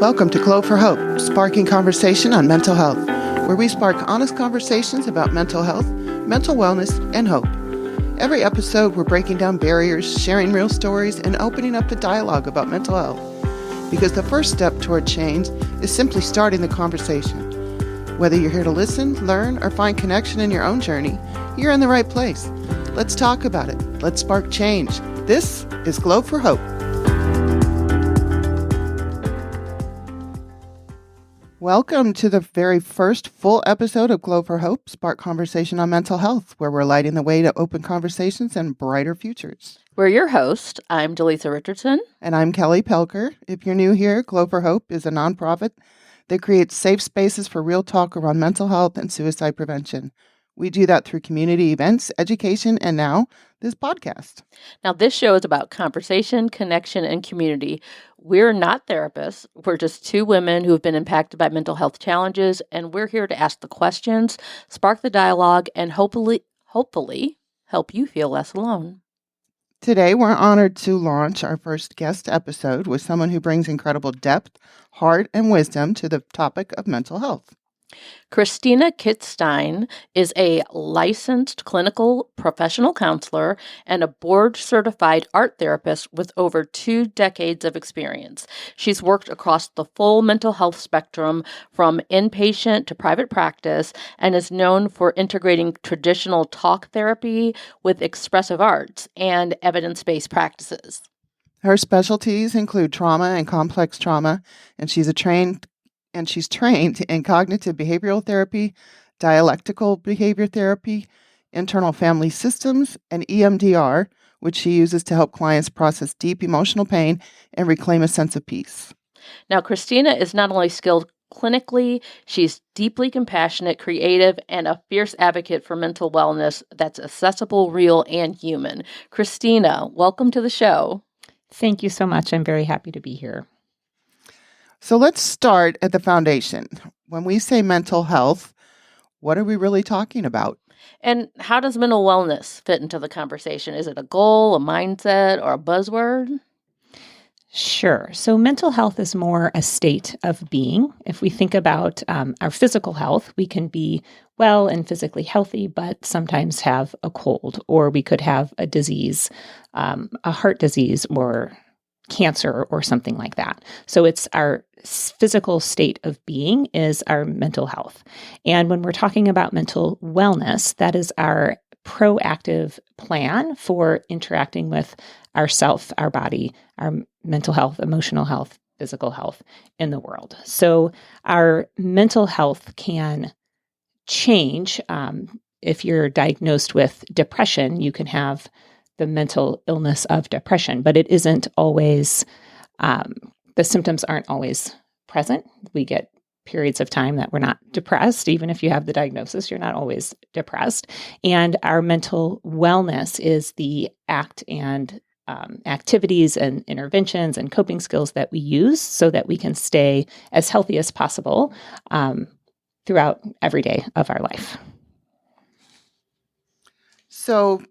Welcome to Glow for Hope, sparking conversation on mental health, where we spark honest conversations about mental health, mental wellness, and hope. Every episode, we're breaking down barriers, sharing real stories, and opening up the dialogue about mental health. Because the first step toward change is simply starting the conversation. Whether you're here to listen, learn, or find connection in your own journey, you're in the right place. Let's talk about it. Let's spark change. This is Glow for Hope. Welcome to the very first full episode of Glow for Hope, Spark Conversation on Mental Health, where we're lighting the way to open conversations and brighter futures. We're your host. I'm Delisa Richardson. And I'm Kelly Pelker. If you're new here, Glow for Hope is a nonprofit that creates safe spaces for real talk around mental health and suicide prevention. We do that through community events, education, and now this podcast. Now, this show is about conversation, connection, and community. We're not therapists. We're just two women who have been impacted by mental health challenges, and we're here to ask the questions, spark the dialogue, and hopefully help you feel less alone. Today, we're honored to launch our first guest episode with someone who brings incredible depth, heart, and wisdom to the topic of mental health. Christina Kittstein is a licensed clinical professional counselor and a board-certified art therapist with over 2 decades of experience. She's worked across the full mental health spectrum from inpatient to private practice and is known for integrating traditional talk therapy with expressive arts and evidence-based practices. Her specialties include trauma and complex trauma, and she's trained in cognitive behavioral therapy, dialectical behavior therapy, internal family systems, and EMDR, which she uses to help clients process deep emotional pain and reclaim a sense of peace. Now, Christina is not only skilled clinically, she's deeply compassionate, creative, and a fierce advocate for mental wellness that's accessible, real, and human. Christina, welcome to the show. Thank you so much. I'm very happy to be here. So let's start at the foundation. When we say mental health, what are we really talking about? And how does mental wellness fit into the conversation? Is it a goal, a mindset, or a buzzword? Sure. So mental health is more a state of being. If we think about our physical health, we can be well and physically healthy, but sometimes have a cold, or we could have a disease, a heart disease, or cancer or something like that. So it's our physical state of being is our mental health. And when we're talking about mental wellness, that is our proactive plan for interacting with ourself, our body, our mental health, emotional health, physical health in the world. So our mental health can change. If you're diagnosed with depression, you can have the mental illness of depression, but it isn't always, the symptoms aren't always present. We get periods of time that we're not depressed. Even if you have the diagnosis, you're not always depressed. And our mental wellness is the act and activities and interventions and coping skills that we use so that we can stay as healthy as possible throughout every day of our life. So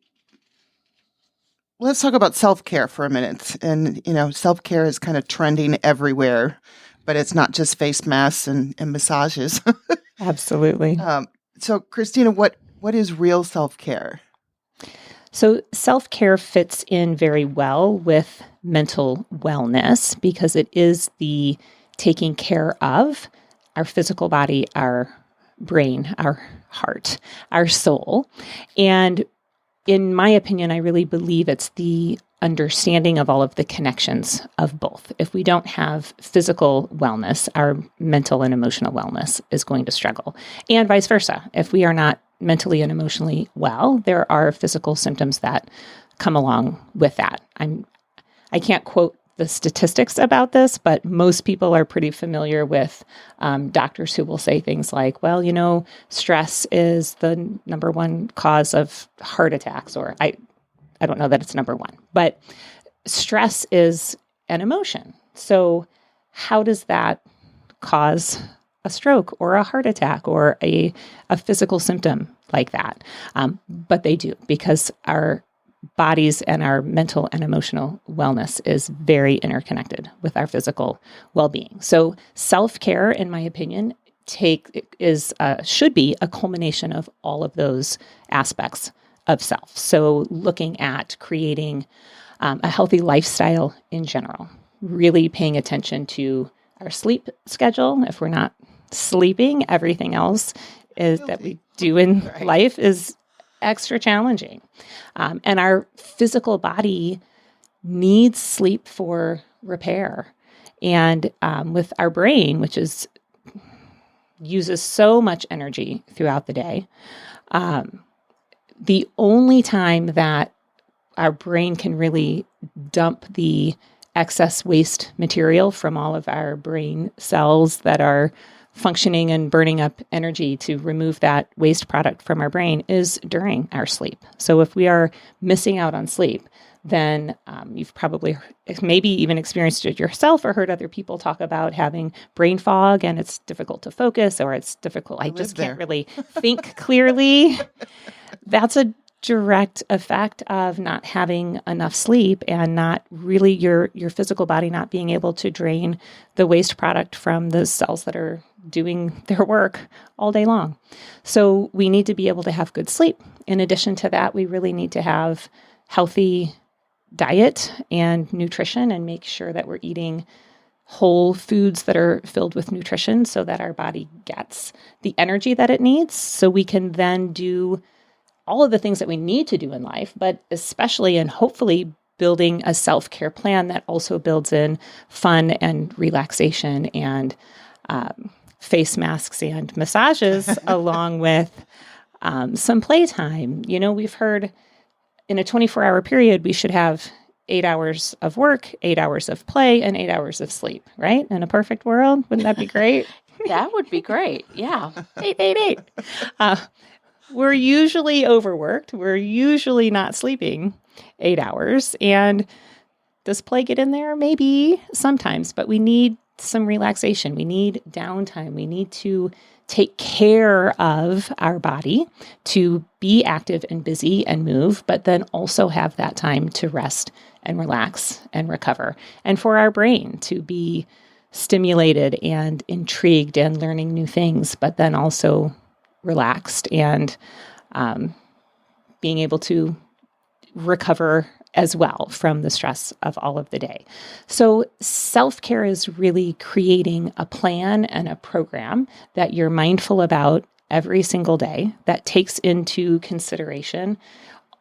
let's talk about self-care for a minute. And, self-care is kind of trending everywhere, but it's not just face masks and massages. Absolutely. So, Christina, what is real self-care? So self-care fits in very well with mental wellness because it is the taking care of our physical body, our brain, our heart, our soul. And in my opinion, I really believe it's the understanding of all of the connections of both. If we don't have physical wellness, our mental and emotional wellness is going to struggle. And vice versa. If we are not mentally and emotionally well, there are physical symptoms that come along with that. I can't quote the statistics about this, but most people are pretty familiar with doctors who will say things like, well, stress is the number one cause of heart attacks, or I don't know that it's number one, but stress is an emotion. So how does that cause a stroke or a heart attack or a physical symptom like that? But they do, because our bodies and our mental and emotional wellness is very interconnected with our physical well-being. So self-care, in my opinion, should be a culmination of all of those aspects of self. So looking at creating a healthy lifestyle in general, really paying attention to our sleep schedule. If we're not sleeping, everything else that we do in life is extra challenging. And our physical body needs sleep for repair. And with our brain, which uses so much energy throughout the day, the only time that our brain can really dump the excess waste material from all of our brain cells that are functioning and burning up energy to remove that waste product from our brain is during our sleep. So if we are missing out on sleep, then you've probably maybe even experienced it yourself or heard other people talk about having brain fog and it's difficult to focus or it's difficult. I just can't really think clearly. That's a direct effect of not having enough sleep and not really your physical body not being able to drain the waste product from the cells that are doing their work all day long. So we need to be able to have good sleep. In addition to that, we really need to have healthy diet and nutrition and make sure that we're eating whole foods that are filled with nutrition so that our body gets the energy that it needs so we can then do all of the things that we need to do in life, but especially and hopefully building a self-care plan that also builds in fun and relaxation and face masks and massages along with some playtime. You know, we've heard in a 24-hour period, we should have 8 hours of work, 8 hours of play, and 8 hours of sleep, right? In a perfect world, wouldn't that be great? That would be great. Yeah. 8. We're usually overworked. We're usually not sleeping 8 hours. And does play get in there? Maybe sometimes, but we need some relaxation. We need downtime. We need to take care of our body to be active and busy and move, but then also have that time to rest and relax and recover. And for our brain to be stimulated and intrigued and learning new things, but then also relaxed and being able to recover as well from the stress of all of the day. So self-care is really creating a plan and a program that you're mindful about every single day that takes into consideration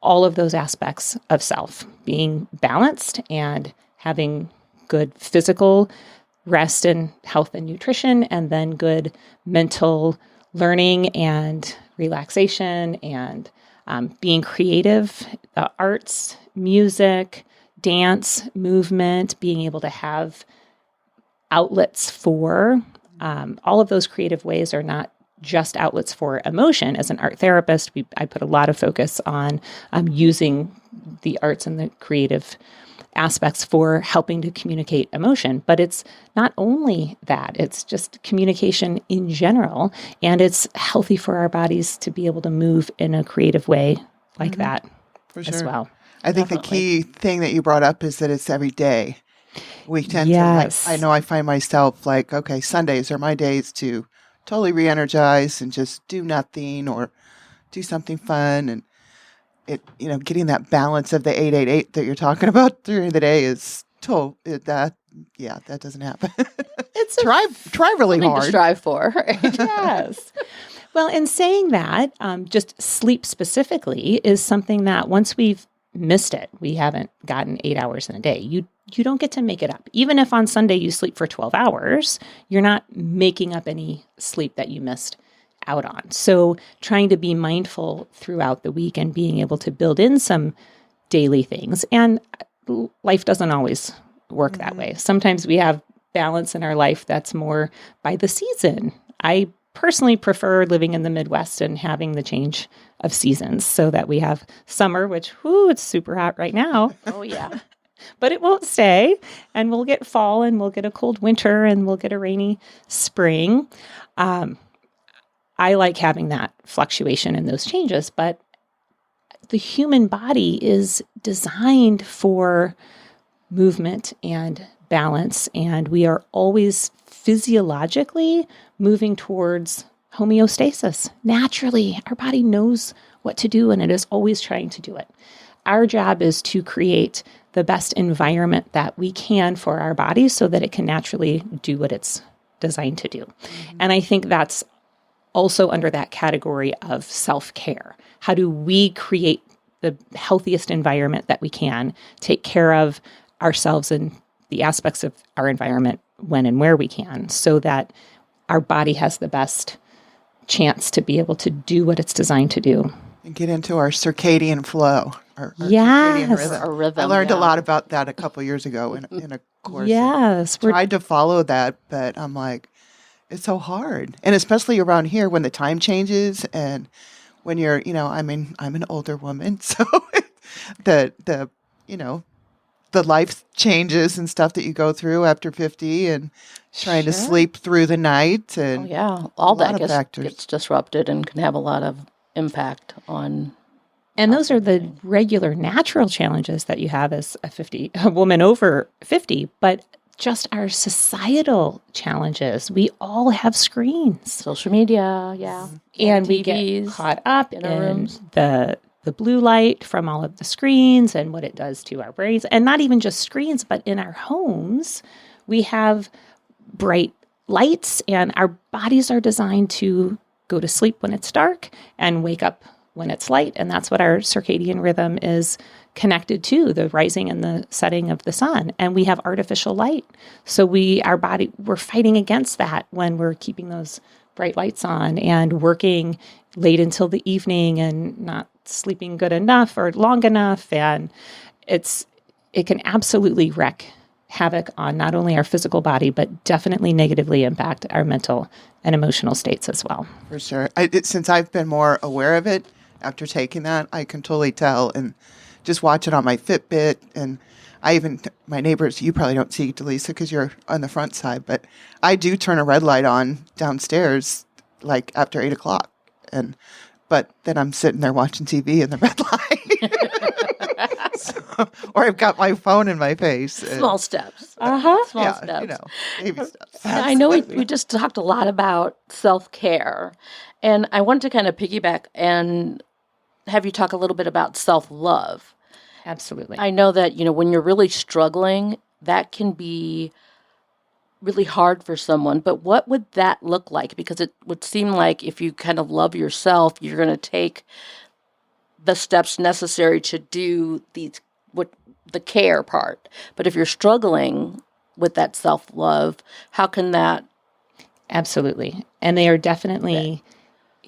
all of those aspects of self, being balanced and having good physical rest and health and nutrition, and then good mental learning and relaxation and being creative, the arts, music, dance, movement, being able to have outlets for all of those creative ways are not just outlets for emotion. As an art therapist, I put a lot of focus on using the arts and the creative aspects for helping to communicate emotion. But it's not only that, it's just communication in general. And it's healthy for our bodies to be able to move in a creative way like that For sure. as well. I think the key thing that you brought up is that it's every day. We tend to, I know I find myself like, okay, Sundays are my days to totally re-energize and just do nothing or do something fun. And getting that balance of the 888 that you're talking about during the day is that doesn't happen. It's try really hard to strive for. Yes. Well, in saying that, just sleep specifically is something that once we've missed it, we haven't gotten 8 hours in a day. You don't get to make it up. Even if on Sunday you sleep for 12 hours, you're not making up any sleep that you missed out on. So trying to be mindful throughout the week and being able to build in some daily things. And life doesn't always work that way. Sometimes we have balance in our life that's more by the season. I personally prefer living in the Midwest and having the change of seasons so that we have summer, which, it's super hot right now. Oh, yeah. But it won't stay. And we'll get fall and we'll get a cold winter and we'll get a rainy spring. I like having that fluctuation and those changes, but the human body is designed for movement and balance, and we are always physiologically moving towards homeostasis. Naturally, our body knows what to do, and it is always trying to do it. Our job is to create the best environment that we can for our body so that it can naturally do what it's designed to do. Mm-hmm. And I think that's also under that category of self-care. How do we create the healthiest environment that we can, take care of ourselves and the aspects of our environment when and where we can, so that our body has the best chance to be able to do what it's designed to do. And get into our circadian flow. Our yes. circadian rhythm. Our rhythm. I learned a lot about that a couple years ago in a course. Yes. Tried to follow that, but I'm like, it's so hard. And especially around here when the time changes and when you're, I'm an older woman, so the life changes and stuff that you go through after 50 and trying to sleep through the night. And all that gets disrupted and can have a lot of impact on. And those are the regular natural challenges that you have as a woman over 50, but just our societal challenges. We all have screens. Social media, and we get caught up in the blue light from all of the screens and what it does to our brains. And not even just screens, but in our homes, we have bright lights, and our bodies are designed to go to sleep when it's dark and wake up when it's light. And that's what our circadian rhythm is connected to, the rising and the setting of the sun. And we have artificial light. So we're fighting against that when we're keeping those bright lights on and working late until the evening and not sleeping good enough or long enough. And it can absolutely wreak havoc on not only our physical body, but definitely negatively impact our mental and emotional states as well. For sure. Since I've been more aware of it after taking that, I can totally tell and just watch it on my Fitbit. And my neighbors, you probably don't see Delisa because you're on the front side, but I do turn a red light on downstairs like after 8 o'clock. But then I'm sitting there watching TV in the red light. Or I've got my phone in my face. Small steps. Uh-huh. Small steps. Baby steps. I know we just talked a lot about self-care, and I want to kind of piggyback and have you talk a little bit about self-love. Absolutely. I know that, when you're really struggling, that can be really hard for someone, but what would that look like? Because it would seem like if you kind of love yourself, you're going to take the steps necessary to do the care part. But if you're struggling with that self-love, how can that? Absolutely. And they are definitely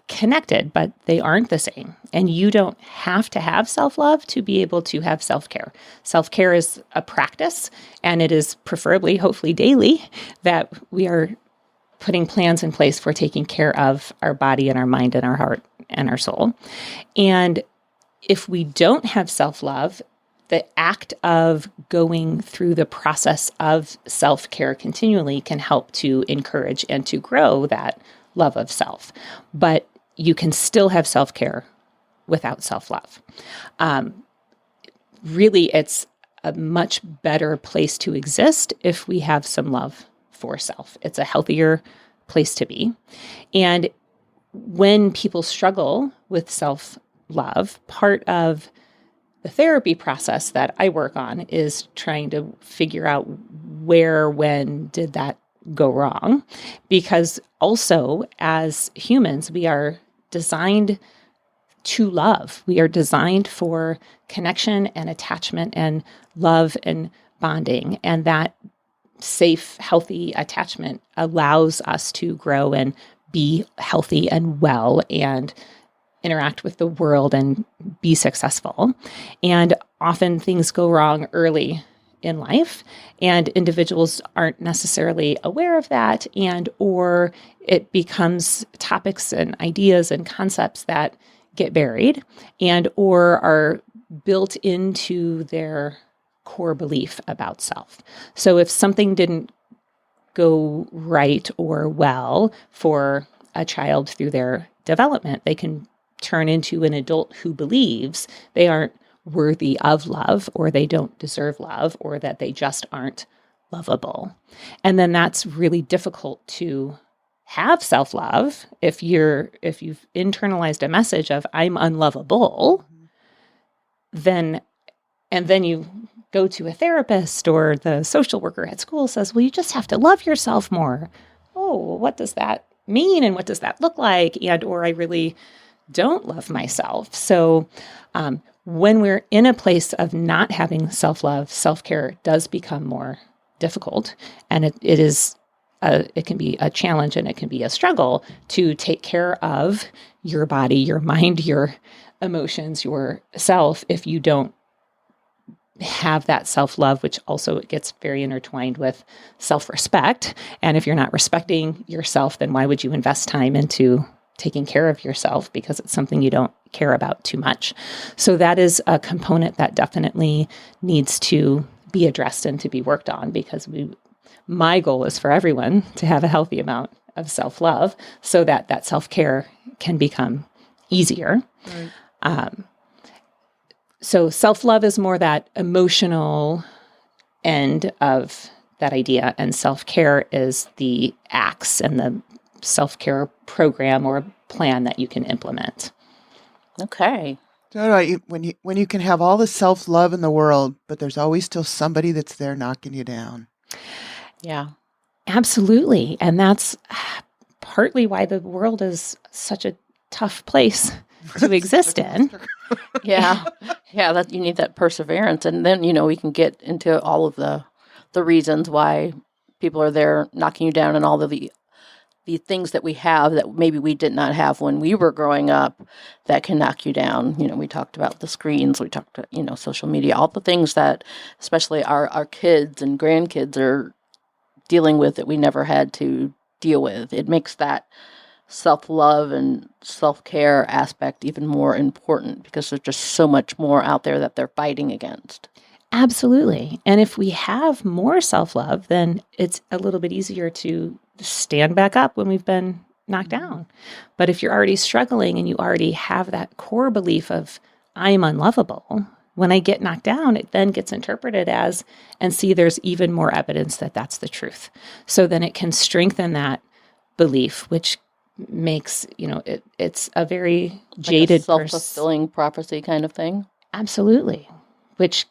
connected, but they aren't the same. And you don't have to have self-love to be able to have self-care. Self-care is a practice, and it is preferably, hopefully daily, that we are putting plans in place for taking care of our body and our mind and our heart and our soul. And if we don't have self-love, the act of going through the process of self-care continually can help to encourage and to grow that love of self. But you can still have self-care without self-love. Really, it's a much better place to exist if we have some love for self. It's a healthier place to be. And when people struggle with self-love, part of the therapy process that I work on is trying to figure out when did that go wrong? Because also, as humans, we are designed to love. We are designed for connection and attachment and love and bonding. And that safe, healthy attachment allows us to grow and be healthy and well and interact with the world and be successful. And often things go wrong early in life, and individuals aren't necessarily aware of that, or it becomes topics and ideas and concepts that get buried or are built into their core belief about self. So if something didn't go right or well for a child through their development, they can turn into an adult who believes they aren't worthy of love, or they don't deserve love, or that they just aren't lovable. And then that's really difficult to have self-love if you've internalized a message of I'm unlovable, then you go to a therapist, or the social worker at school says, well, you just have to love yourself more. Oh, what does that mean? And what does that look like? And, or I really don't love myself. So when we're in a place of not having self-love, self-care does become more difficult. And it can be a challenge, and it can be a struggle to take care of your body, your mind, your emotions, yourself, if you don't have that self-love, which also gets very intertwined with self-respect. And if you're not respecting yourself, then why would you invest time into taking care of yourself? Because it's something you don't care about too much. So that is a component that definitely needs to be addressed and to be worked on, because my goal is for everyone to have a healthy amount of self-love so that that self-care can become easier. Right. So self-love is more that emotional end of that idea, and self-care is the acts and the self-care program or plan that you can implement. Okay. So when you can have all the self-love in the world, but there's always still somebody that's there knocking you down. Yeah. Absolutely. And that's partly why the world is such a tough place to exist in. Yeah. Yeah, that you need that perseverance. And then, we can get into all of the reasons why people are there knocking you down, and all of the things that we have that maybe we did not have when we were growing up that can knock you down. We talked about the screens, we talked about, social media, all the things that especially our kids and grandkids are dealing with that we never had to deal with. It makes that self-love and self-care aspect even more important, because there's just so much more out there that they're fighting against. Absolutely. And if we have more self-love, then it's a little bit easier to stand back up when we've been knocked down. But if you're already struggling and you already have that core belief of I'm unlovable, when I get knocked down, it then gets interpreted as, and see, there's even more evidence that that's the truth. So then it can strengthen that belief, which makes, it's a very jaded, like a self-fulfilling prophecy kind of thing. Absolutely. Which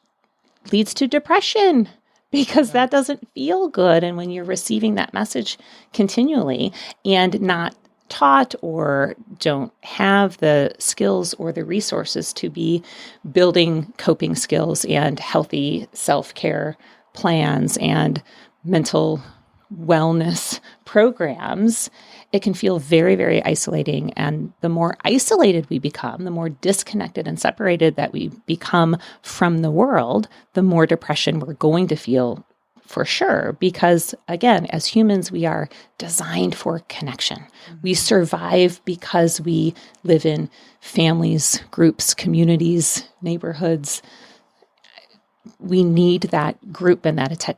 leads to depression, because that doesn't feel good. And when you're receiving that message continually and not taught, or don't have the skills or the resources to be building coping skills and healthy self-care plans and mental wellness programs, it can feel very, very isolating. And the more isolated we become, the more disconnected and separated that we become from the world, the more depression we're going to feel, for sure. Because again, as humans, we are designed for connection. We survive because we live in families, groups, communities, neighborhoods. We need that group and that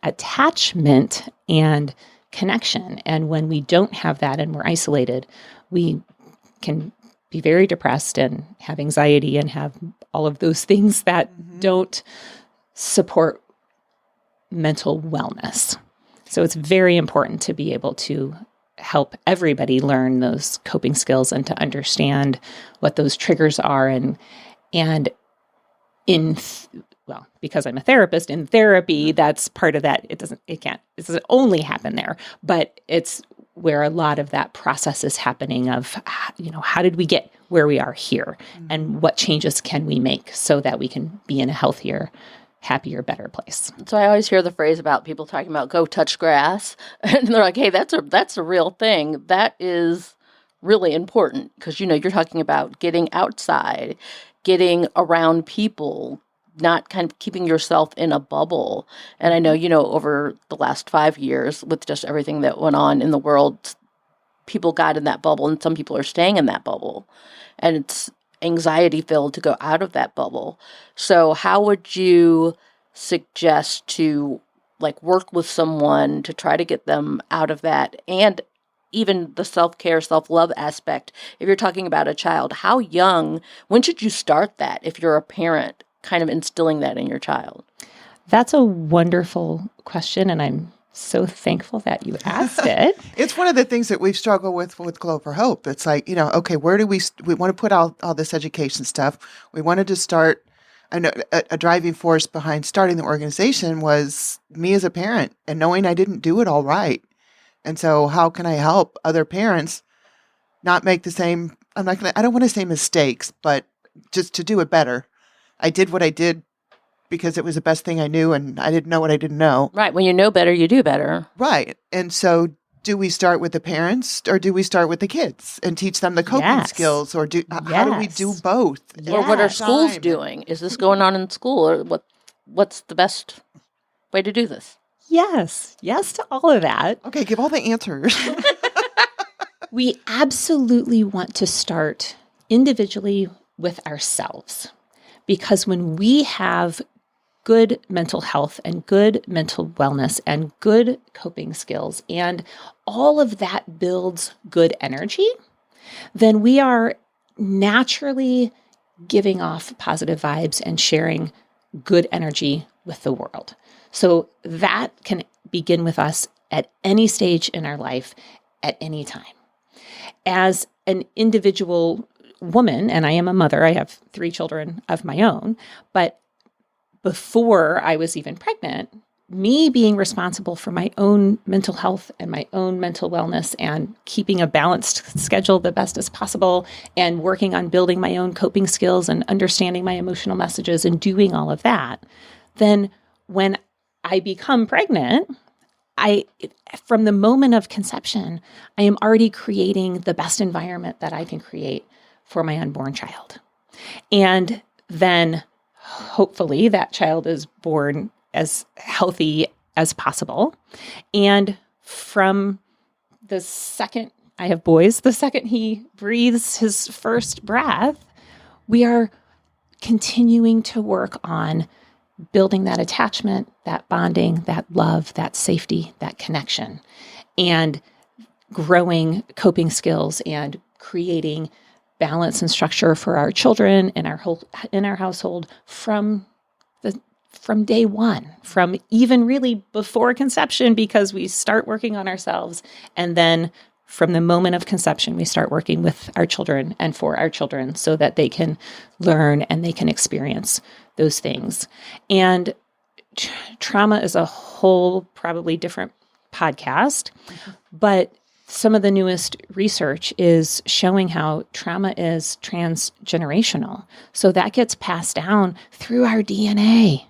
attachment and connection. And when we don't have that and we're isolated, we can be very depressed and have anxiety and have all of those things that don't support mental wellness. So it's very important to be able to help everybody learn those coping skills and to understand what those triggers are. And because I'm a therapist, in therapy, that's part of that. It doesn't only happen there, but it's where a lot of that process is happening of, how did we get where we are here, and what changes can we make so that we can be in a healthier, happier, better place. So I always hear the phrase about people talking about go touch grass, and they're like, hey, that's a real thing. That is really important, because, you're talking about getting outside, getting around people, not kind of keeping yourself in a bubble. And I know, over the last 5 years, with just everything that went on in the world, people got in that bubble, and some people are staying in that bubble. And it's anxiety filled to go out of that bubble. So how would you suggest to work with someone to try to get them out of that, and even the self-care, self-love aspect, if you're talking about a child, how young, when should you start that if you're a parent, kind of instilling that in your child? That's a wonderful question, and I'm so thankful that you asked it. It's one of the things that we've struggled with Glow for Hope. It's like, okay, where do we want to put all this education stuff? We wanted to start, I know a driving force behind starting the organization was me as a parent and knowing I didn't do it all right. And so how can I help other parents not make the same, I don't want to say mistakes, but just to do it better. I did what I did because it was the best thing I knew, and I didn't know what I didn't know. Right. When you know better, you do better. Right. And so do we start with the parents or do we start with the kids and teach them the coping skills, or how do we do both? Or what are schools doing? Is this going on in school, or what's the best way to do this? Yes to all of that. Okay, give all the answers. We absolutely want to start individually with ourselves, because when we have good mental health and good mental wellness and good coping skills, and all of that builds good energy, then we are naturally giving off positive vibes and sharing good energy with the world. So that can begin with us at any stage in our life, at any time. As an individual woman, and I am a mother, I have 3 children of my own, but before I was even pregnant, me being responsible for my own mental health and my own mental wellness and keeping a balanced schedule the best as possible and working on building my own coping skills and understanding my emotional messages and doing all of that, then when I become pregnant, from the moment of conception, I am already creating the best environment that I can create for my unborn child. And then hopefully that child is born as healthy as possible. And from the second I have boys, the second he breathes his first breath, we are continuing to work on building that attachment, that bonding, that love, that safety, that connection, and growing coping skills and creating balance and structure for our children and in our household from day one, from even really before conception, because we start working on ourselves, and then from the moment of conception, we start working with our children and for our children so that they can learn and they can experience those things. And trauma is a whole probably different podcast, but some of the newest research is showing how trauma is transgenerational. So that gets passed down through our DNA.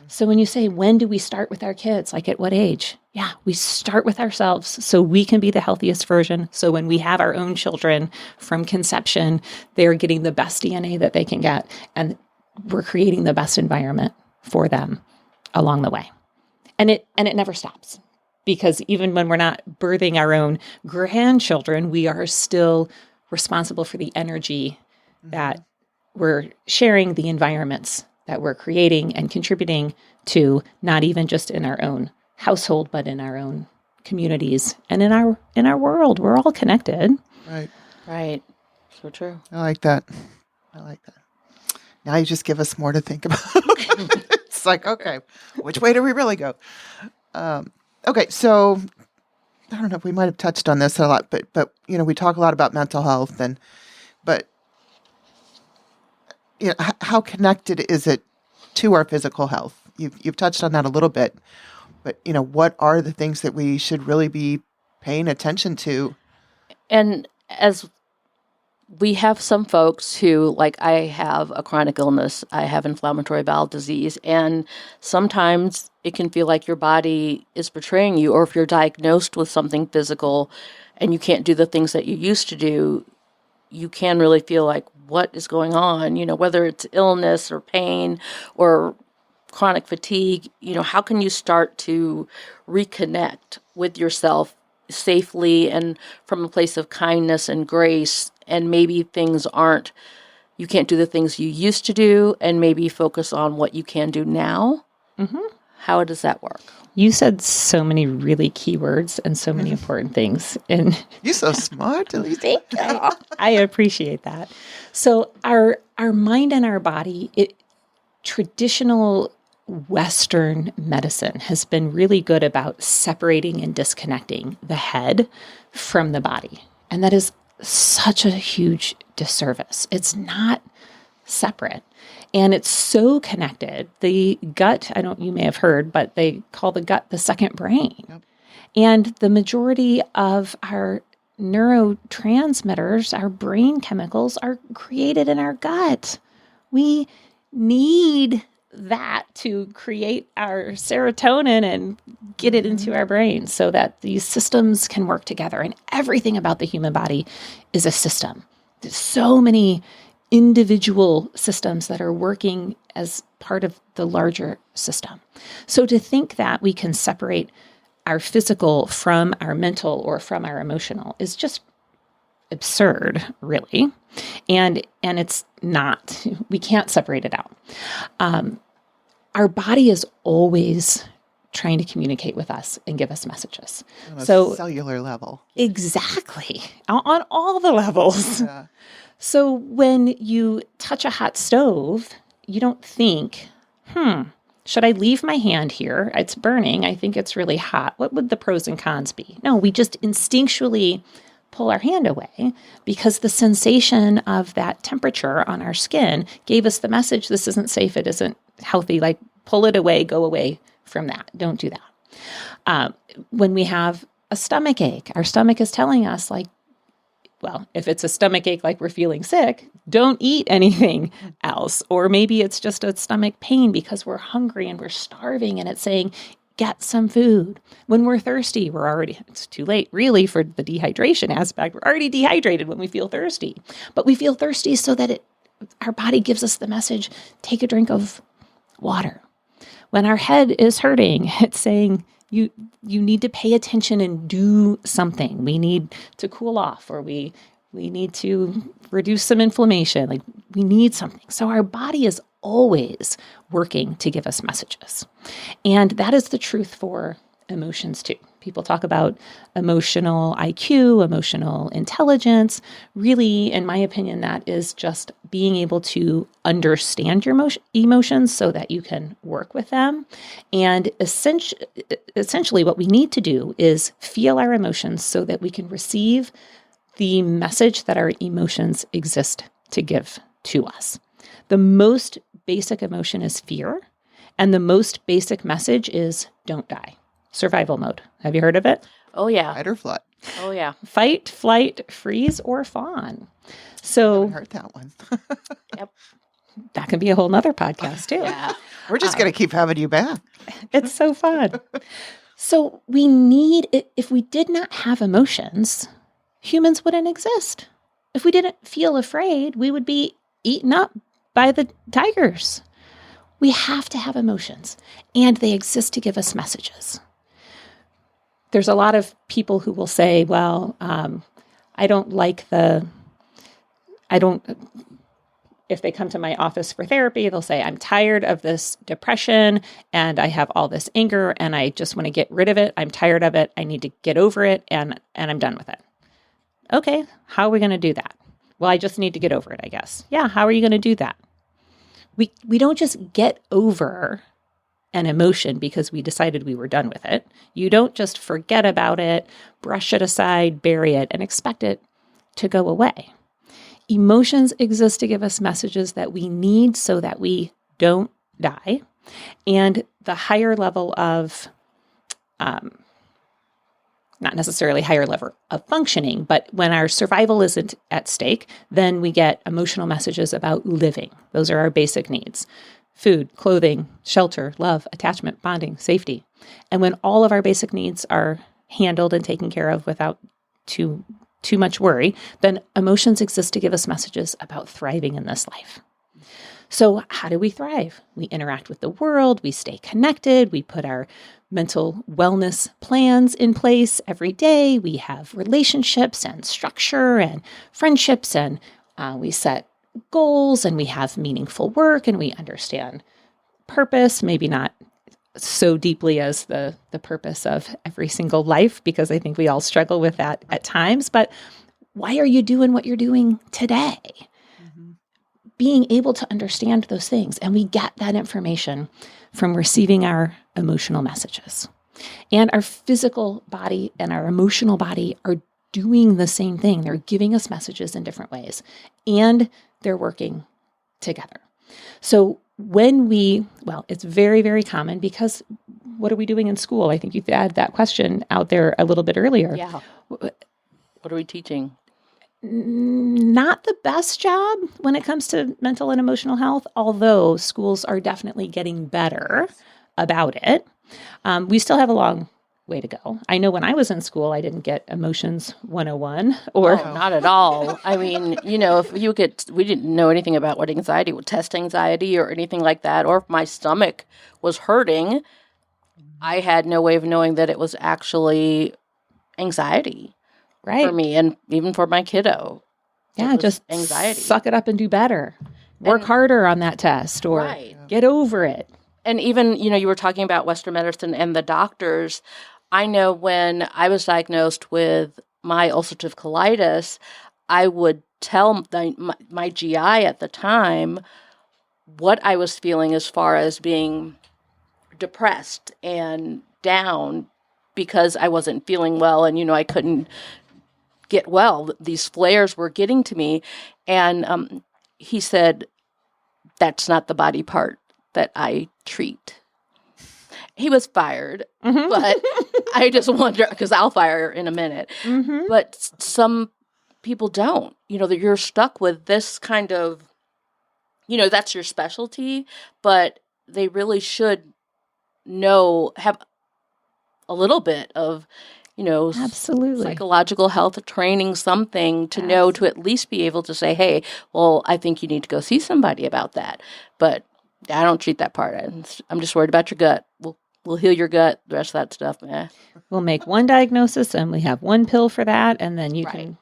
So when you say, when do we start with our kids? Like at what age? Yeah, we start with ourselves so we can be the healthiest version. So when we have our own children from conception, they're getting the best DNA that they can get. And we're creating the best environment for them along the way. And it never stops. Because even when we're not birthing our own grandchildren, we are still responsible for the energy that we're sharing, the environments that we're creating and contributing to, not even just in our own household, but in our own communities and in our world. We're all connected. Right. So true. I like that. Now you just give us more to think about. It's like, okay, which way do we really go? Okay, so I don't know if we might have touched on this a lot, but we talk a lot about mental health, but how connected is it to our physical health? You've touched on that a little bit, but what are the things that we should really be paying attention to? And as we have some folks who, like I have a chronic illness, I have inflammatory bowel disease, and sometimes it can feel like your body is betraying you, or if you're diagnosed with something physical and you can't do the things that you used to do, you can really feel like, what is going on? Whether it's illness or pain or chronic fatigue, how can you start to reconnect with yourself safely and from a place of kindness and grace, and maybe you can't do the things you used to do, and maybe focus on what you can do now? Mm-hmm. How does that work? You said so many really key words and so many important things. And You're so smart, Elisa. I appreciate that. So our mind and our body, traditional Western medicine has been really good about separating and disconnecting the head from the body. And that is such a huge disservice. It's not separate. And it's so connected. The gut, you may have heard, but they call the gut the second brain. Yep. And the majority of our neurotransmitters, our brain chemicals, are created in our gut. We need that to create our serotonin and get it into our brain so that these systems can work together. And everything about the human body is a system. There's so many individual systems that are working as part of the larger system. So to think that we can separate our physical from our mental or from our emotional is just absurd, really. And it's not. We can't separate it out. Our body is always trying to communicate with us and give us messages. On a cellular level. Exactly. On all the levels. Yeah. So when you touch a hot stove, you don't think, should I leave my hand here? It's burning. I think it's really hot. What would the pros and cons be? No, we just instinctually pull our hand away because the sensation of that temperature on our skin gave us the message, this isn't safe, it isn't healthy, like pull it away, go away from that. Don't do that. When we have a stomach ache, our stomach is telling us if it's a stomach ache, like we're feeling sick, don't eat anything else. Or maybe it's just a stomach pain because we're hungry and we're starving and it's saying, get some food. When we're thirsty, it's too late really for the dehydration aspect. We're already dehydrated when we feel thirsty. But we feel thirsty so that our body gives us the message, take a drink of water. When our head is hurting, it's saying, you need to pay attention and do something. We need to cool off, or we need to reduce some inflammation. Like we need something. So our body is always working to give us messages. And that is the truth for emotions too. People talk about emotional IQ, emotional intelligence. Really, in my opinion, that is just being able to understand your emotions so that you can work with them. And essentially what we need to do is feel our emotions so that we can receive the message that our emotions exist to give to us. The most basic emotion is fear, and the most basic message is don't die. Survival mode. Have you heard of it? Oh, yeah. Fight or flight. Oh, yeah. Fight, flight, freeze, or fawn. So I haven't heard that one. Yep. That can be a whole nother podcast too. Yeah. We're just going to keep having you back. It's so fun. So we need, if we did not have emotions, humans wouldn't exist. If we didn't feel afraid, we would be eaten up by the tigers. We have to have emotions, and they exist to give us messages. There's a lot of people who will say, well, if they come to my office for therapy, they'll say, I'm tired of this depression and I have all this anger and I just want to get rid of it. I'm tired of it. I need to get over it and I'm done with it. Okay, how are we going to do that? Well, I just need to get over it, I guess. Yeah, how are you going to do that? We don't just get over an emotion because we decided we were done with it. You don't just forget about it, brush it aside, bury it, and expect it to go away. Emotions exist to give us messages that we need so that we don't die. And the higher level of, not necessarily higher level of functioning, but when our survival isn't at stake, then we get emotional messages about living. Those are our basic needs. Food, clothing, shelter, love, attachment, bonding, safety. And when all of our basic needs are handled and taken care of without too much worry, then emotions exist to give us messages about thriving in this life. So how do we thrive? We interact with the world, we stay connected, we put our mental wellness plans in place every day, we have relationships and structure and friendships, and we set goals, and we have meaningful work, and we understand purpose, maybe not so deeply as the purpose of every single life, because I think we all struggle with that at times. But why are you doing what you're doing today? Being able to understand those things. And we get that information from receiving our emotional messages. And our physical body and our emotional body are doing the same thing. They're giving us messages in different ways, and they're working together. So it's very, very common, because what are we doing in school? I think you've had that question out there a little bit earlier. Yeah. What are we teaching? Not the best job when it comes to mental and emotional health, although schools are definitely getting better about it. We still have a long way to go. I know when I was in school, I didn't get emotions 101 or not at all. I mean, we didn't know anything about what anxiety, test anxiety or anything like that, or if my stomach was hurting, I had no way of knowing that it was actually anxiety. Right. For me and even for my kiddo. Yeah, just anxiety. Suck it up and do better. Work harder on that test, or get over it. And even, you were talking about Western medicine and the doctors. I know when I was diagnosed with my ulcerative colitis, I would tell my GI at the time what I was feeling as far as being depressed and down because I wasn't feeling well and, I couldn't get well. These flares were getting to me. And he said, that's not the body part that I treat. He was fired, but I just wonder, because I'll fire in a minute. But some people don't. That you're stuck with this kind of, that's your specialty, but they really should have a little bit of, absolutely psychological health training, something to know, to at least be able to say, hey, well, I think you need to go see somebody about that. But I don't treat that part. I'm just worried about your gut. We'll heal your gut. The rest of that stuff, We'll make one diagnosis and we have one pill for that. And then you can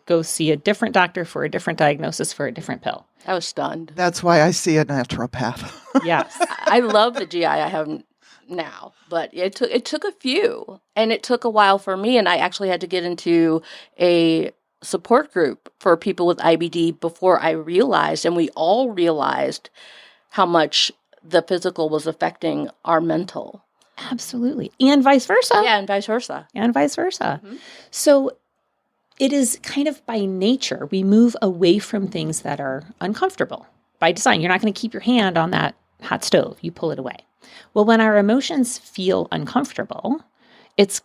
go see a different doctor for a different diagnosis for a different pill. I was stunned. That's why I see a naturopath. Yes. I love the GI I have now, but it took a few, and it took a while for me, and I actually had to get into a support group for people with IBD before I realized, and we all realized how much the physical was affecting our mental. Absolutely. And vice versa. Yeah, and vice versa. So it is kind of by nature, we move away from things that are uncomfortable. By design, you're not going to keep your hand on that hot stove. You pull it away. Well, when our emotions feel uncomfortable, it's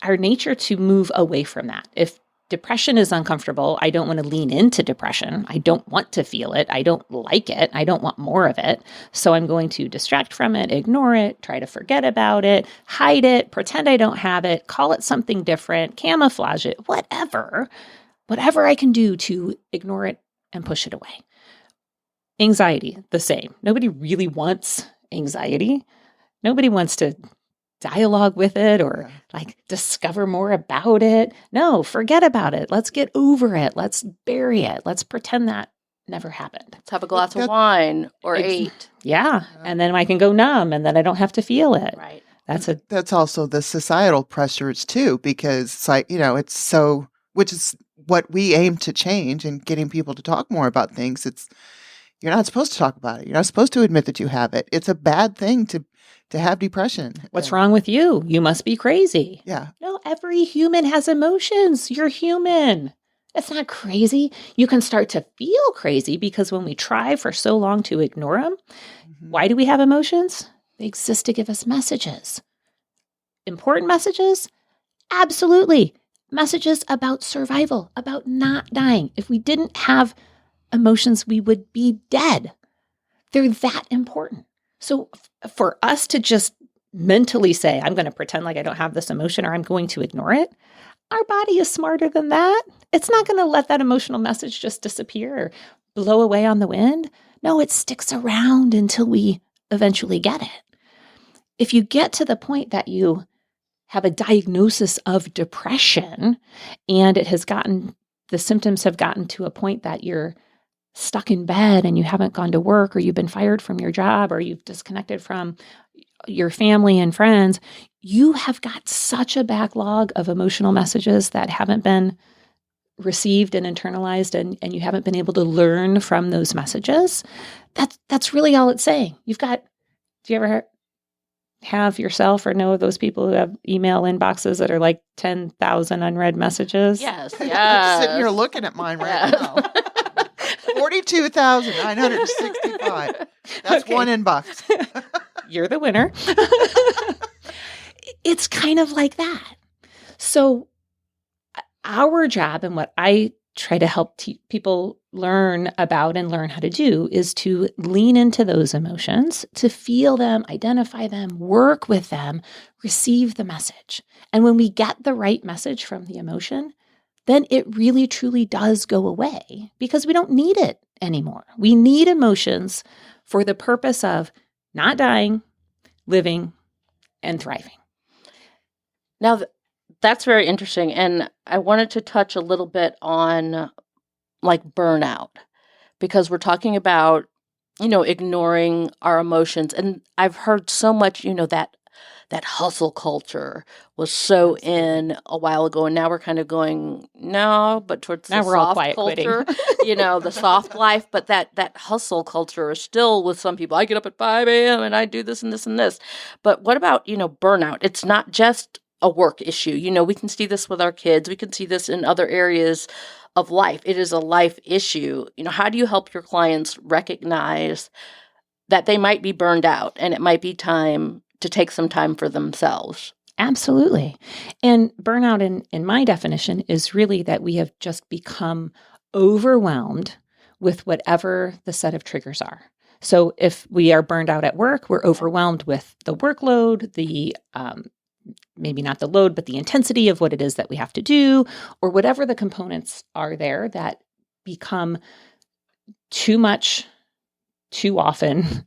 our nature to move away from that. If depression is uncomfortable, I don't want to lean into depression. I don't want to feel it. I don't like it. I don't want more of it. So I'm going to distract from it, ignore it, try to forget about it, hide it, pretend I don't have it, call it something different, camouflage it, whatever I can do to ignore it and push it away. Anxiety, the same. Nobody really wants anxiety. Nobody wants to dialogue with it or discover more about it. No, forget about it. Let's get over it. Let's bury it. Let's pretend that never happened. Let's have a glass of wine or 8. Yeah. And then I can go numb and then I don't have to feel it. Right. That's also the societal pressures too, because it's so, which is what we aim to change and getting people to talk more about things. You're not supposed to talk about it. You're not supposed to admit that you have it. It's a bad thing to have depression. What's wrong with you? You must be crazy. Yeah. No, every human has emotions. You're human. It's not crazy. You can start to feel crazy because when we try for so long to ignore them, why do we have emotions? They exist to give us messages. Important messages? Absolutely. Messages about survival, about not dying. If we didn't have emotions, we would be dead. They're that important. So for us to just mentally say, I'm going to pretend like I don't have this emotion or I'm going to ignore it, our body is smarter than that. It's not going to let that emotional message just disappear or blow away on the wind. No, it sticks around until we eventually get it. If you get to the point that you have a diagnosis of depression and the symptoms have gotten to a point that you're stuck in bed and you haven't gone to work or you've been fired from your job or you've disconnected from your family and friends, you have got such a backlog of emotional messages that haven't been received and internalized, and you haven't been able to learn from those messages. That's really all it's saying. Do you ever have yourself or know of those people who have email inboxes that are like 10,000 unread messages? Yes. I'm sitting here looking at mine right now. 42,965. That's Okay. one inbox. You're the winner. It's kind of like that. So our job, and what I try to help people learn about and learn how to do, is to lean into those emotions, to feel them, identify them, work with them, receive the message. And when we get the right message from the emotion, then it really truly does go away because we don't need it anymore. We need emotions for the purpose of not dying, living, and thriving. Now, that's very interesting. And I wanted to touch a little bit on like burnout, because we're talking about, ignoring our emotions. And I've heard so much, that hustle culture was so in a while ago. And now we're kind of going, no, but towards Now the we're all soft quiet culture, the soft life. But that hustle culture is still with some people. I get up at 5 a.m. and I do this and this and this. But what about, burnout? It's not just a work issue. We can see this with our kids. We can see this in other areas of life. It is a life issue. How do you help your clients recognize that they might be burned out and it might be time to take some time for themselves? Absolutely. And burnout, in my definition, is really that we have just become overwhelmed with whatever the set of triggers are. So if we are burned out at work, we're overwhelmed with the workload, the maybe not the load, but the intensity of what it is that we have to do, or whatever the components are there that become too much, too often,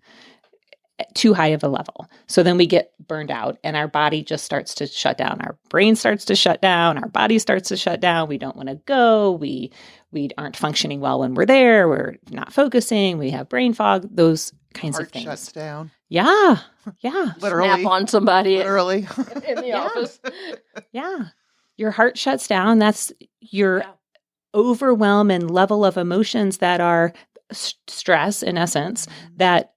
too high of a level. So then we get burned out and our body just starts to shut down. Our brain starts to shut down. Our body starts to shut down. We don't want to go. We aren't functioning well when we're there. We're not focusing. We have brain fog, those kinds of things. Heart shuts down. Yeah. Yeah. Literally. Snap on somebody Literally. in the office. Yeah. Your heart shuts down. That's your overwhelm and level of emotions that are stress, in essence, that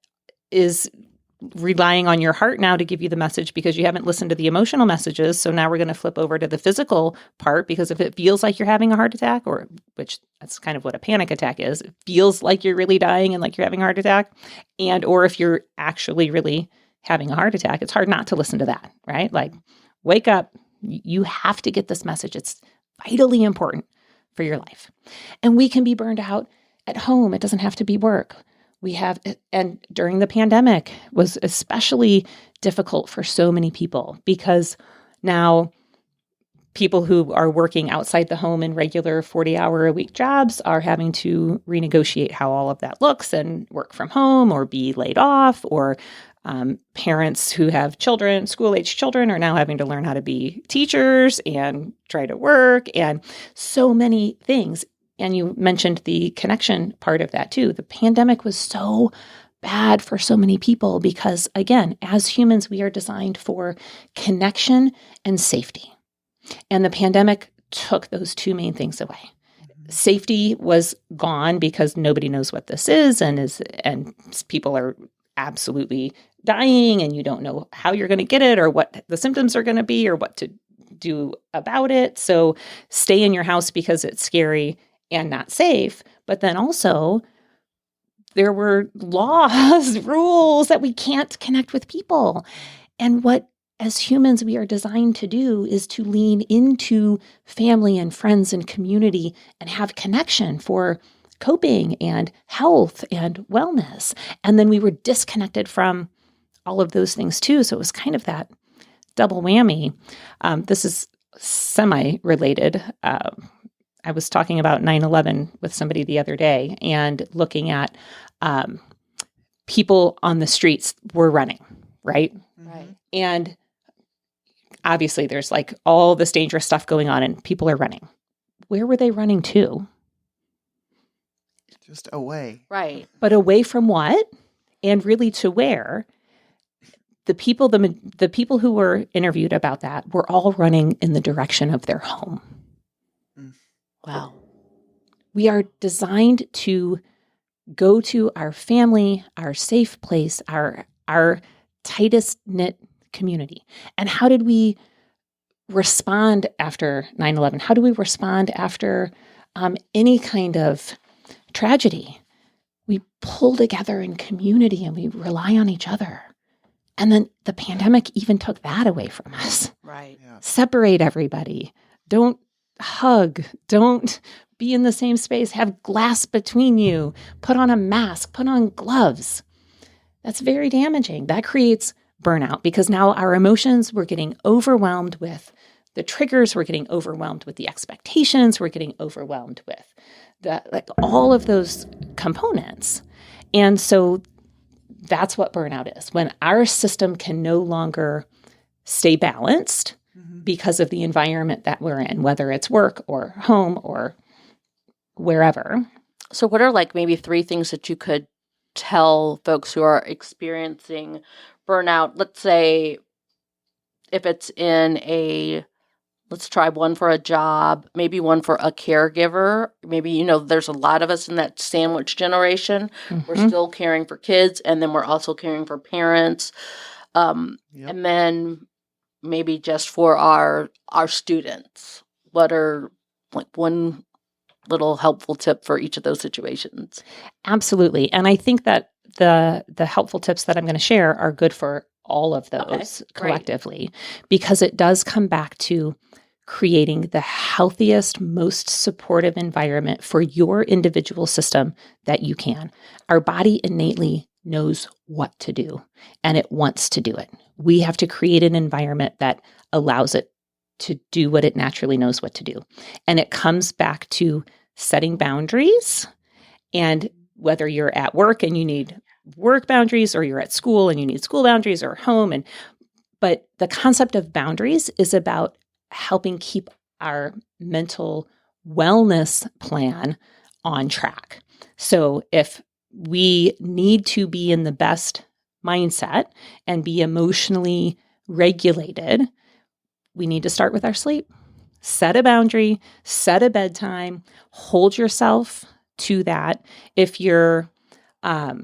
is relying on your heart now to give you the message because you haven't listened to the emotional messages. So now we're going to flip over to the physical part, because if it feels like you're having a heart attack, or which that's kind of what a panic attack is, it feels like you're really dying and like you're having a heart attack, or if you're actually really having a heart attack, it's hard not to listen to that, right? Like, wake up. You have to get this message. It's vitally important for your life. And we can be burned out at home. It doesn't have to be work. And during the pandemic was especially difficult for so many people, because now people who are working outside the home in regular 40-hour-a-week jobs are having to renegotiate how all of that looks and work from home or be laid off, or parents who have children, school-age children, are now having to learn how to be teachers and try to work, and so many things. And you mentioned the connection part of that too. The pandemic was so bad for so many people because, again, as humans, we are designed for connection and safety. And the pandemic took those two main things away. Safety was gone because nobody knows what this is, and people are absolutely dying, and you don't know how you're going to get it or what the symptoms are going to be or what to do about it. So stay in your house because it's scary and not safe. But then also there were laws, rules that we can't connect with people. And what, as humans, we are designed to do is to lean into family and friends and community and have connection for coping and health and wellness. And then we were disconnected from all of those things too. So it was kind of that double whammy. This is semi-related. I was talking about 9/11 with somebody the other day and looking at people on the streets were running, right? Right. And obviously there's like all this dangerous stuff going on and people are running. Where were they running to? Just away. Right. But away from what? And really to where? the people who were interviewed about that were all running in the direction of their home. Wow. We are designed to go to our family, our safe place, our tightest knit community. And how did we respond after 9/11? How do we respond after any kind of tragedy? We pull together in community and we rely on each other. And then the pandemic even took that away from us. Right. Yeah. Separate everybody. Don't hug. Don't be in the same space. Have glass between you. Put on a mask. Put on gloves. That's very damaging. That creates burnout because now our emotions, we're getting overwhelmed with the triggers. We're getting overwhelmed with the expectations. We're getting overwhelmed with all of those components. And so that's what burnout is. When our system can no longer stay balanced because of the environment that we're in, whether it's work or home or wherever. So what are like maybe 3 things that you could tell folks who are experiencing burnout? Let's say if it's let's try one for a job, maybe one for a caregiver. Maybe, there's a lot of us in that sandwich generation. Mm-hmm. We're still caring for kids, and then we're also caring for parents. And then maybe just for our students. What are like one little helpful tip for each of those situations? Absolutely. And I think that the helpful tips that I'm going to share are good for all of those collectively, because it does come back to creating the healthiest, most supportive environment for your individual system that you can. Our body innately knows what to do, and it wants to do it. We have to create an environment that allows it to do what it naturally knows what to do. And it comes back to setting boundaries. And whether you're at work and you need work boundaries, or you're at school and you need school boundaries, or home. But the concept of boundaries is about helping keep our mental wellness plan on track. So if we need to be in the best mindset and be emotionally regulated, we need to start with our sleep. Set a boundary, set a bedtime, hold yourself to that. If you're a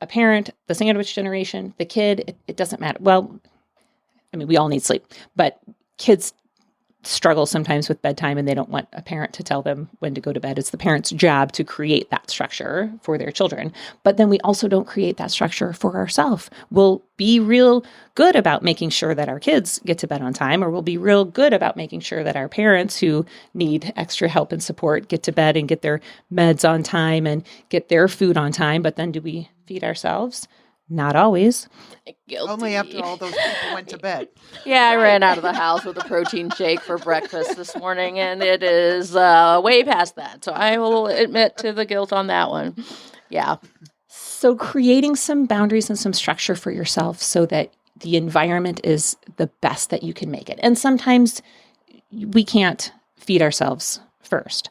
parent, the sandwich generation, the kid, it doesn't matter. Well, I mean, we all need sleep, but kids struggle sometimes with bedtime and they don't want a parent to tell them when to go to bed. It's the parent's job to create that structure for their children. But then we also don't create that structure for ourselves. We'll be real good about making sure that our kids get to bed on time, or we'll be real good about making sure that our parents who need extra help and support get to bed and get their meds on time and get their food on time. But then do we feed ourselves? Not always. Guilty. Only after all those people went to bed. Yeah, I ran out of the house with a protein shake for breakfast this morning, and it is way past that. So I will admit to the guilt on that one. Yeah. So creating some boundaries and some structure for yourself so that the environment is the best that you can make it. And sometimes we can't feed ourselves first,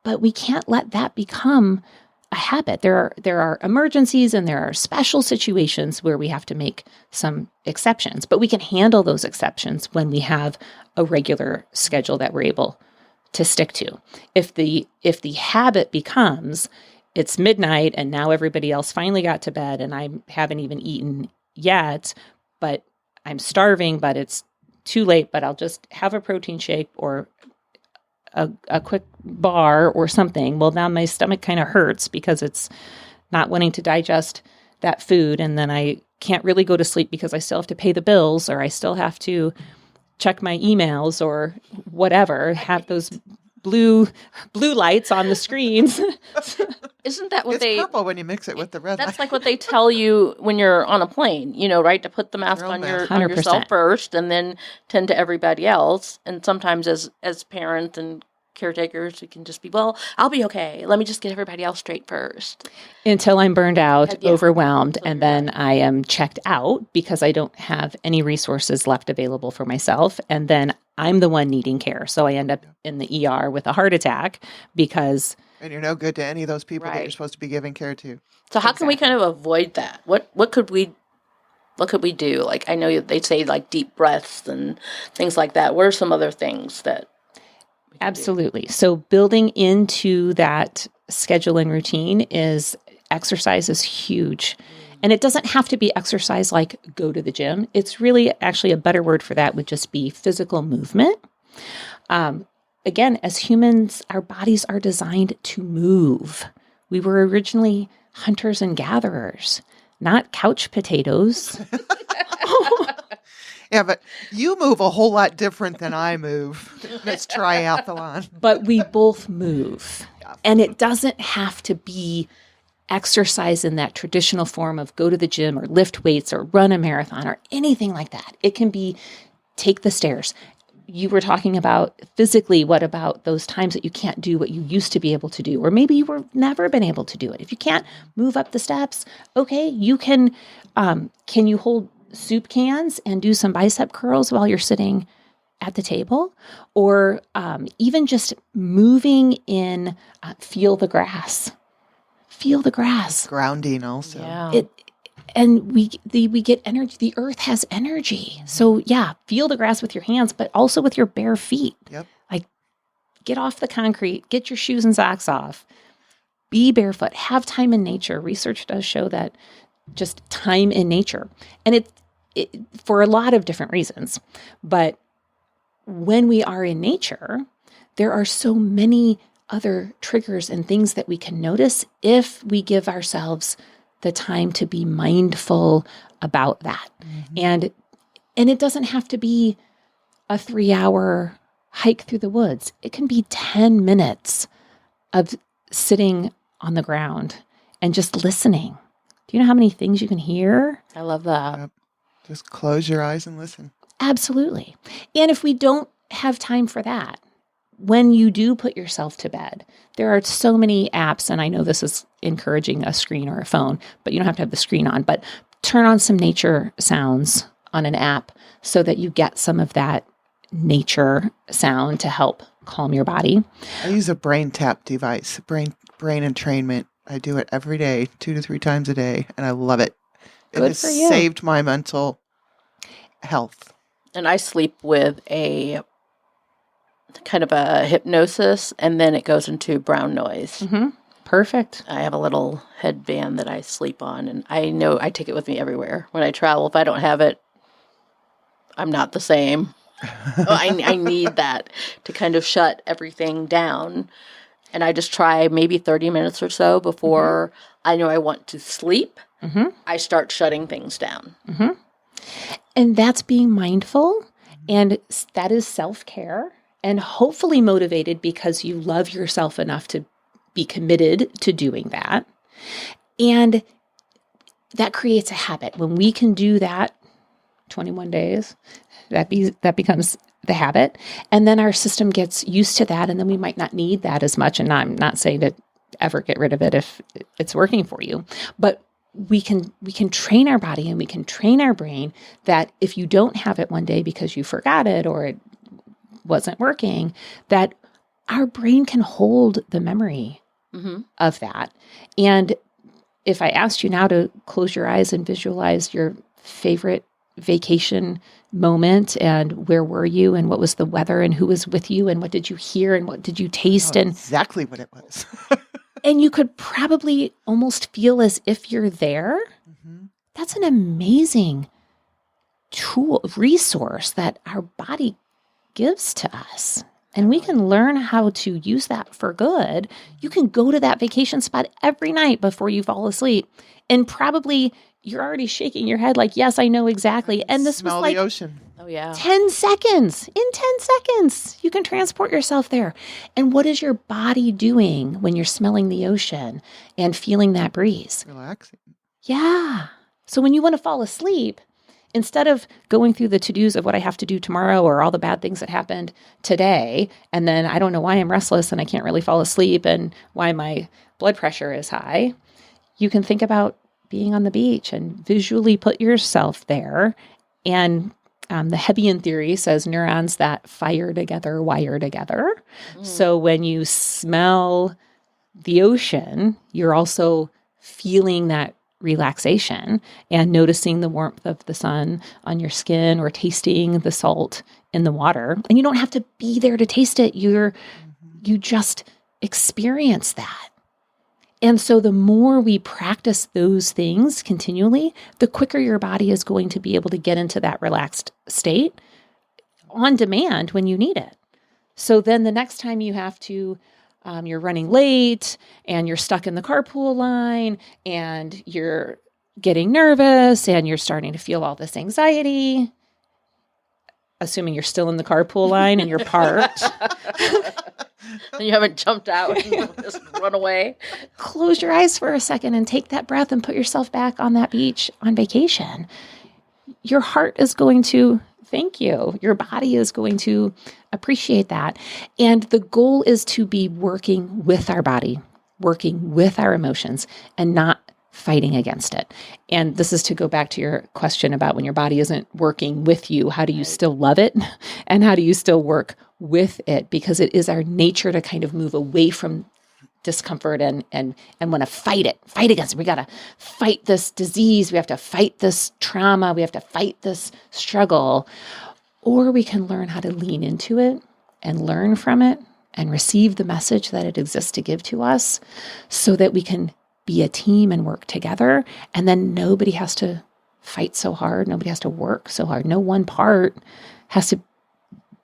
but we can't let that become a habit. There are emergencies and there are special situations where we have to make some exceptions, but we can handle those exceptions when we have a regular schedule that we're able to stick to. If the habit becomes it's midnight and now everybody else finally got to bed and I haven't even eaten yet, but I'm starving, but it's too late, but I'll just have a protein shake or a quick bar or something. Well, now my stomach kind of hurts because it's not wanting to digest that food. And then I can't really go to sleep because I still have to pay the bills, or I still have to check my emails or whatever, have those blue lights on the screens. Isn't that what It's purple when you mix it with the red. That's like what they tell you when you're on a plane, right? To put the mask on yourself first and then tend to everybody else. And sometimes as parents and caretakers, we can just be, well, I'll be okay. Let me just get everybody else straight first. Until I'm burned out, overwhelmed, and then I am checked out because I don't have any resources left available for myself. And then I'm the one needing care. So I end up in the ER with a heart attack because... And you're no good to any of those people that Right. you're supposed to be giving care to. So how can we kind of avoid that? What could we What could we do? Like, I know they say like deep breaths and things like that. What are some other things that we can Absolutely. So building into that schedule and routine is exercise is huge. And it doesn't have to be exercise like go to the gym. It's really actually a better word for that would just be physical movement. Again, as humans, our bodies are designed to move. We were originally hunters and gatherers, not couch potatoes. Yeah, but you move a whole lot different than I move. It's triathlon. But we both move. And it doesn't have to be exercise in that traditional form of go to the gym or lift weights or run a marathon or anything like that. It can be take the stairs. You were talking about physically, what about those times that you can't do what you used to be able to do? Or maybe you were never been able to do it. If you can't move up the steps, okay, you can you hold soup cans and do some bicep curls while you're sitting at the table? Or even just moving in, feel the grass. Feel the grass. Grounding also. Yeah. And we get energy. The earth has energy. So yeah, feel the grass with your hands, but also with your bare feet. Yep. Like get off the concrete, get your shoes and socks off, be barefoot, have time in nature. Research does show that just time in nature. And it for a lot of different reasons. But when we are in nature, there are so many other triggers and things that we can notice if we give ourselves the time to be mindful about that. And it doesn't have to be a 3-hour hike through the woods. It can be 10 minutes of sitting on the ground and just listening. Do you know how many things you can hear? I love that. Yep. Just close your eyes and listen. Absolutely. And if we don't have time for that, when you do put yourself to bed, there are so many apps, and I know this is encouraging a screen or a phone, but you don't have to have the screen on, but turn on some nature sounds on an app so that you get some of that nature sound to help calm your body. I use a brain tap device, brain entrainment. I do it every day, 2 to 3 times a day, and I love it. It Good has for you. saved my mental health. And I sleep with a kind of a hypnosis, and then it goes into brown noise. Perfect. I have a little headband that I sleep on, and I know I take it with me everywhere. When I travel, if I don't have it, I'm not the same. I need that to kind of shut everything down. And I just try maybe 30 minutes or so before I know I want to sleep. I start shutting things down. And that's being mindful, and that is self-care, and hopefully motivated because you love yourself enough to be committed to doing that. And that creates a habit. When we can do that 21 days, that becomes the habit. And then our system gets used to that, and then we might not need that as much. And I'm not saying to ever get rid of it if it's working for you, but we can train our body and we can train our brain that if you don't have it one day because you forgot it or it wasn't working, that our brain can hold the memory of that. And if I asked you now to close your eyes and visualize your favorite vacation moment and where were you and what was the weather and who was with you and what did you hear and what did you taste, and Exactly what it was. and you could probably almost feel as if you're there. That's an amazing resource that our body gives to us. And we can learn how to use that for good. You can go to that vacation spot every night before you fall asleep. And probably you're already shaking your head like, yes, I know exactly. And this Smell was like the ocean. Oh, yeah. 10 seconds. In 10 seconds, you can transport yourself there. And what is your body doing when you're smelling the ocean and feeling that breeze? Relaxing. Yeah. So when you want to fall asleep, instead of going through the to-dos of what I have to do tomorrow or all the bad things that happened today, and then I don't know why I'm restless and I can't really fall asleep and why my blood pressure is high, you can think about being on the beach and visually put yourself there. And the Hebbian theory says neurons that fire together wire together. So when you smell the ocean, you're also feeling that relaxation and noticing the warmth of the sun on your skin or tasting the salt in the water. And you don't have to be there to taste it. You just experience that. And so the more we practice those things continually, the quicker your body is going to be able to get into that relaxed state on demand when you need it. So then the next time you have to, you're running late and you're stuck in the carpool line and you're getting nervous and you're starting to feel all this anxiety, assuming you're still in the carpool line and you're parked. You haven't jumped out and just run away. Close your eyes for a second and take that breath and put yourself back on that beach on vacation. Your heart is going to thank you. Your body is going to appreciate that. And the goal is to be working with our body, working with our emotions, and not fighting against it. And this is to go back to your question about when your body isn't working with you, how do you still love it? And how do you still work with it? Because it is our nature to kind of move away from discomfort and want to fight against it. We got to fight this disease. We have to fight this trauma. We have to fight this struggle. Or we can learn how to lean into it and learn from it and receive the message that it exists to give to us so that we can be a team and work together. And then nobody has to fight so hard. Nobody has to work so hard. No one part has to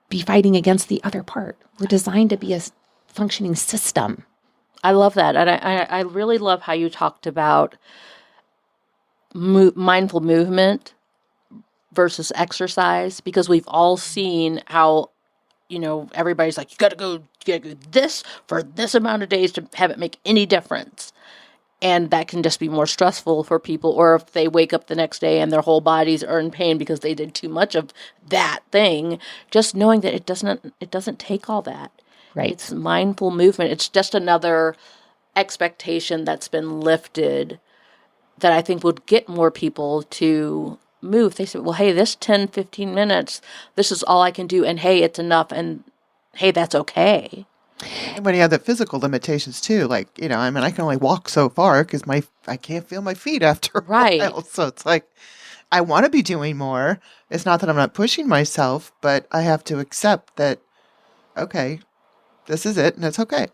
be fighting against the other part. We're designed to be a functioning system. I love that. And I really love how you talked about mindful movement versus exercise, because we've all seen how, everybody's like, you got to go this for this amount of days to have it make any difference. And that can just be more stressful for people. Or if they wake up the next day and their whole bodies are in pain because they did too much of that thing, just knowing that it doesn't take all that. Right. It's mindful movement. It's just another expectation that's been lifted that I think would get more people to move. They say, well, hey, this 10, 15 minutes, this is all I can do. And hey, it's enough. And hey, that's okay. And when you have the physical limitations too, like, I can only walk so far because I can't feel my feet after a while. So it's like, I want to be doing more. It's not that I'm not pushing myself, but I have to accept that, okay, this is it, and it's okay.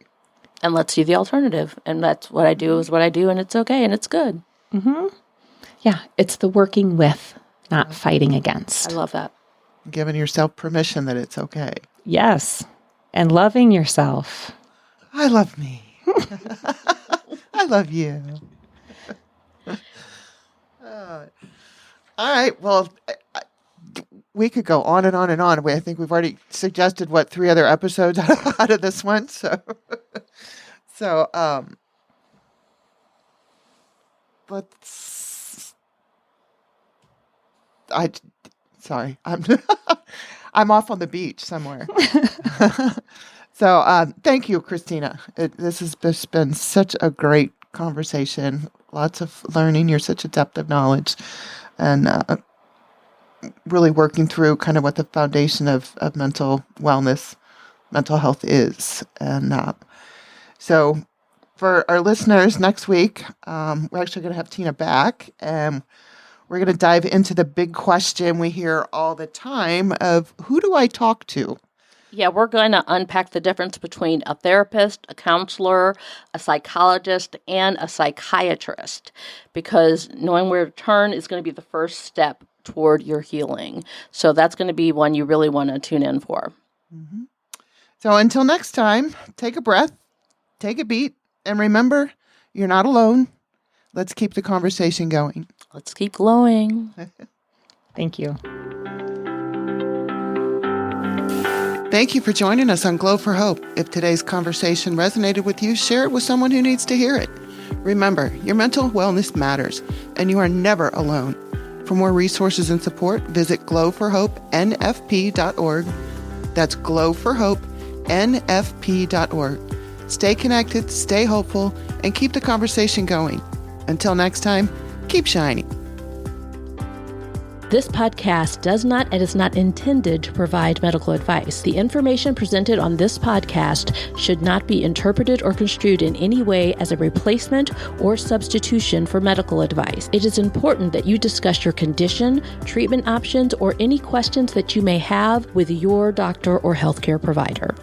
And let's see the alternative. And that's what I do is what I do, and it's okay, and it's good. Mm-hmm. Yeah, it's the working with, not fighting against. I love that. Giving yourself permission that it's okay. Yes, and loving yourself. I love me. I love you. All right, well, we could go on and on and on. I think we've already suggested 3 other episodes out of this one. So I'm off on the beach somewhere. So thank you, Christina. This has just been such a great conversation. Lots of learning. You're such a depth of knowledge, and really working through kind of what the foundation of mental wellness, mental health is. And so for our listeners next week, we're actually going to have Tina back, and we're going to dive into the big question we hear all the time of, who do I talk to? Yeah, we're going to unpack the difference between a therapist, a counselor, a psychologist, and a psychiatrist, because knowing where to turn is going to be the first step toward your healing. So that's going to be one you really want to tune in for. Mm-hmm. So until next time, take a breath, take a beat, and remember, you're not alone. Let's keep the conversation going. Let's keep glowing. Thank you. Thank you for joining us on Glow for Hope. If today's conversation resonated with you, share it with someone who needs to hear it. Remember, your mental wellness matters, and you are never alone. For more resources and support, visit glowforhopenfp.org. That's glowforhopenfp.org. Stay connected, stay hopeful, and keep the conversation going. Until next time, keep shining. This podcast does not and is not intended to provide medical advice. The information presented on this podcast should not be interpreted or construed in any way as a replacement or substitution for medical advice. It is important that you discuss your condition, treatment options, or any questions that you may have with your doctor or healthcare provider.